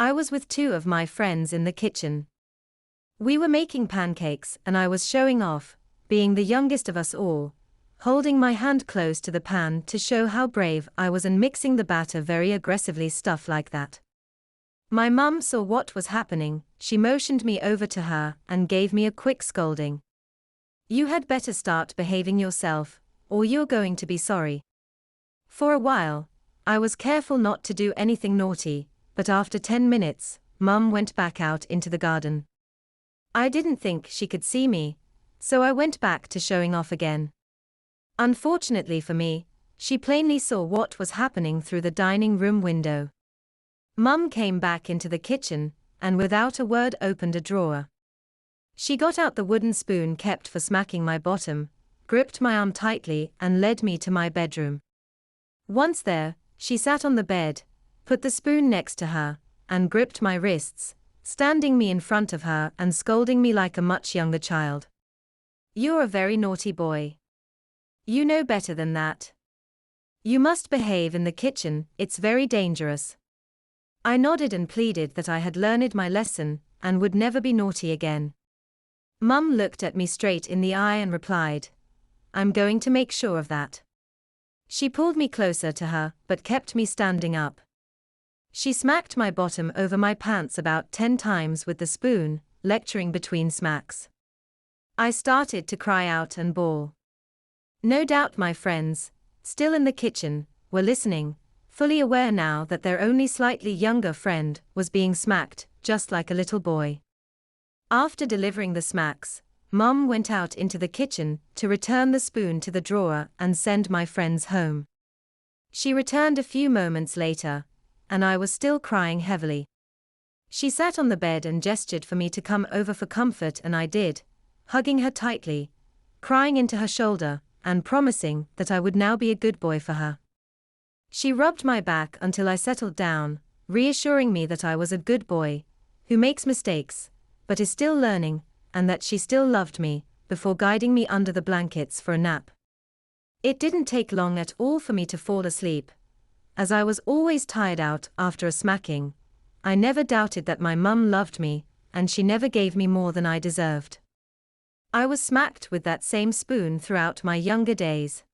I was with two of my friends in the kitchen. We were making pancakes and I was showing off, being the youngest of us all, holding my hand close to the pan to show how brave I was and mixing the batter very aggressively, stuff like that. My mum saw what was happening. She motioned me over to her and gave me a quick scolding. "You had better start behaving yourself, or you're going to be sorry." For a while, I was careful not to do anything naughty, but after 10 minutes, Mum went back out into the garden. I didn't think she could see me, so I went back to showing off again. Unfortunately for me, she plainly saw what was happening through the dining room window. Mum came back into the kitchen, and without a word opened a drawer. She got out the wooden spoon kept for smacking my bottom, gripped my arm tightly and led me to my bedroom. Once there, she sat on the bed, put the spoon next to her, and gripped my wrists, standing me in front of her and scolding me like a much younger child. "You're a very naughty boy. You know better than that. You must behave in the kitchen, it's very dangerous." I nodded and pleaded that I had learned my lesson and would never be naughty again. Mum looked at me straight in the eye and replied, "I'm going to make sure of that." She pulled me closer to her but kept me standing up. She smacked my bottom over my pants about 10 times with the spoon, lecturing between smacks. I started to cry out and bawl. No doubt my friends, still in the kitchen, were listening, fully aware now that their only slightly younger friend was being smacked, just like a little boy. After delivering the smacks, Mum went out into the kitchen to return the spoon to the drawer and send my friends home. She returned a few moments later, and I was still crying heavily. She sat on the bed and gestured for me to come over for comfort, and I did, hugging her tightly, crying into her shoulder, and promising that I would now be a good boy for her. She rubbed my back until I settled down, reassuring me that I was a good boy, who makes mistakes, but is still learning, and that she still loved me, before guiding me under the blankets for a nap. It didn't take long at all for me to fall asleep. As I was always tired out after a smacking, I never doubted that my mum loved me, and she never gave me more than I deserved. I was smacked with that same spoon throughout my younger days.